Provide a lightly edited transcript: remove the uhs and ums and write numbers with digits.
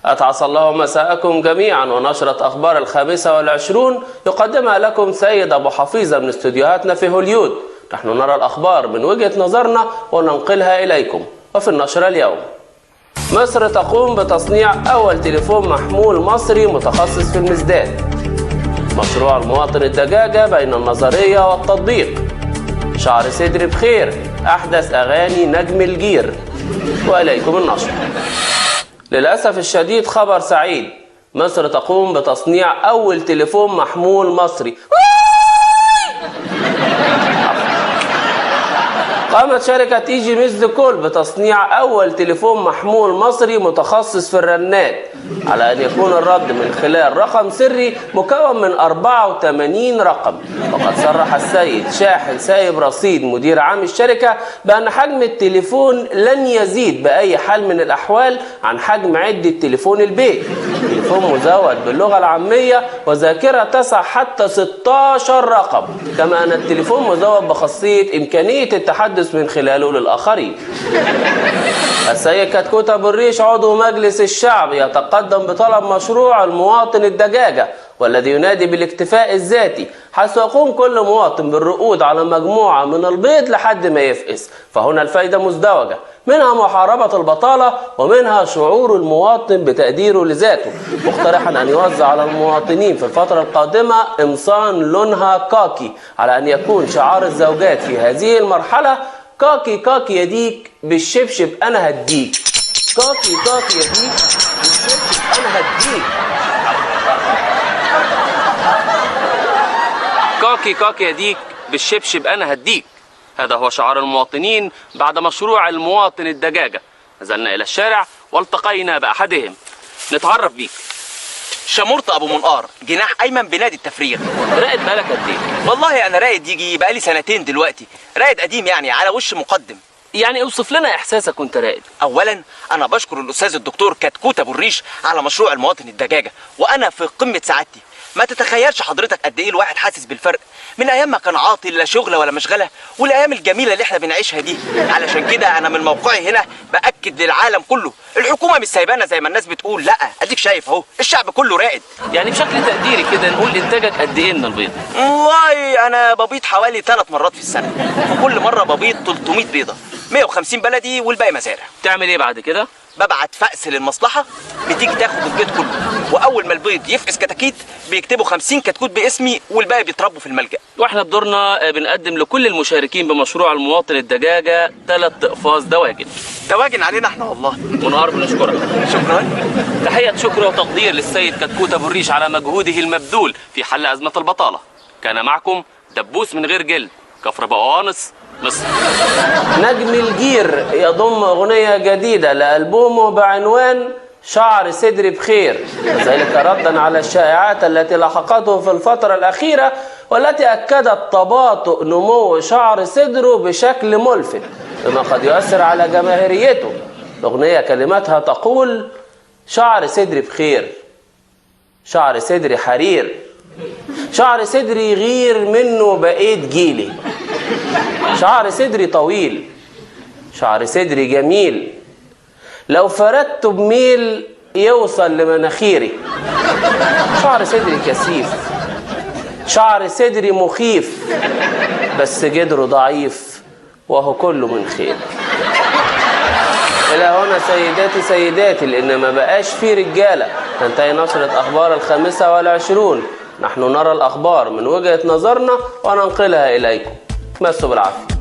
أتعس الله مساءكم جميعا، ونشرة أخبار 25 يقدمها لكم سيد أبو حفيظة من استوديوهاتنا في هوليود. نحن نرى الأخبار من وجهة نظرنا وننقلها إليكم. وفي النشرة اليوم: مصر تقوم بتصنيع أول تليفون محمول مصري متخصص في المزداد. مشروع المواطن الدجاجة بين النظرية والتطبيق. شعر صدري بخير، أحدث أغاني نجم الجير. وإليكم النشر. للأسف الشديد خبر سعيد، مصر تقوم بتصنيع أول تليفون محمول مصري. قامت شركة ايجي ميز كول بتصنيع أول تليفون محمول مصري متخصص في الرنات، على أن يكون الرد من خلال رقم سري مكون من 84 رقم. وقد صرح السيد شاحن سايب رصيد مدير عام الشركة بأن حجم التليفون لن يزيد بأي حال من الأحوال عن حجم عدة تليفون البيت. تليفون مزود باللغة العامية وذاكرة تسع حتى 16 رقم، كما أن التليفون مزود بخاصية إمكانية التحدث من خلاله للآخرين. السيد كتكوت أبو الريش عضو مجلس الشعب يتقدم بطلب مشروع المواطن الدجاجة، والذي ينادي بالاكتفاء الذاتي، حيث يقوم كل مواطن بالرقود على مجموعة من البيض لحد ما يفقس. فهنا الفايدة مزدوجة، منها محاربة البطالة ومنها شعور المواطن بتقديره لذاته، مقترحا أن يوزع على المواطنين في الفترة القادمة قمصان لونها كاكي، على أن يكون شعار الزوجات في هذه المرحلة: كاكي كاكي يديك بالشبشب أنا هديك. كاكي كاكي يديك بالشبشب أنا هديك. كاكي كاكي يديك بالشبشب أنا هديك. هذا هو شعار المواطنين بعد مشروع المواطن الدجاجة. نزلنا إلى الشارع والتقينا بأحدهم. نتعرف بيك. شمورت ابو منقار، جناح ايمن بنادي التفريغ. راقد بالك قد ايه؟ والله انا راقد يجي بقالي سنتين دلوقتي، راقد قديم يعني على وش مقدم. يعني اوصف لنا احساسك وانت راقد. اولا انا بشكر الاستاذ الدكتور كتكوت ابو الريش على مشروع المواطن الدجاجه، وانا في قمه سعادتي. ما تتخيلش حضرتك قد ايه الواحد حاسس بالفرق من ايام ما كان عاطل لا شغله ولا مشغله، والايام الجميله اللي احنا بنعيشها دي. علشان كده انا من موقعي هنا باكد للعالم كله، الحكومه مش سايبانا زي ما الناس بتقول، لا اديك شايف اهو الشعب كله راقد. يعني بشكل تقديري كده نقول انتاجك قد ايه من البيض؟ والله انا ببيض حوالي 3 مرات في السنه، وكل مره ببيض 300 بيضه، 150 بلدي والباقي مزارع. تعمل ايه بعد كده؟ ببعت فأس للمصلحة، بتيجي تاخد البيض كله، وأول ما البيض يفقس كتاكيت بيكتبوا 50 كتكوت باسمي، والباقي بيتربوا في الملجأ. واحنا بدورنا بنقدم لكل المشاركين بمشروع المواطن الدجاجة 3 أقفاص دواجن. دواجن علينا احنا والله. منقار بنشكرك. شكرا. تحية شكر وتقدير للسيد كتكوت أبو الريش على مجهوده المبذول في حل أزمة البطالة. كان معكم دبوس من غير جلد، كفر بقوانص، مصر. نجم الجير يضم أغنية جديدة لألبومه بعنوان شعر صدري بخير، وذلك ردا على الشائعات التي لحقته في الفترة الأخيرة، والتي أكدت تباطؤ نمو شعر صدره بشكل ملفت، بما قد يؤثر على جماهيريته. الأغنية كلماتها تقول: شعر صدري بخير، شعر صدري حرير، شعر صدري يغير منه بقيت جيلي، شعر صدري طويل، شعر صدري جميل، لو فردته بميل يوصل لمناخيري، شعر صدري كثيف، شعر صدري مخيف، بس جدره ضعيف وهو كله من خير. إلى هنا سيداتي لأن ما بقاش فيه رجالة. تنتهي نشرة أخبار 25. نحن نرى الأخبار من وجهة نظرنا وننقلها إليكم. مسوا بالعافية.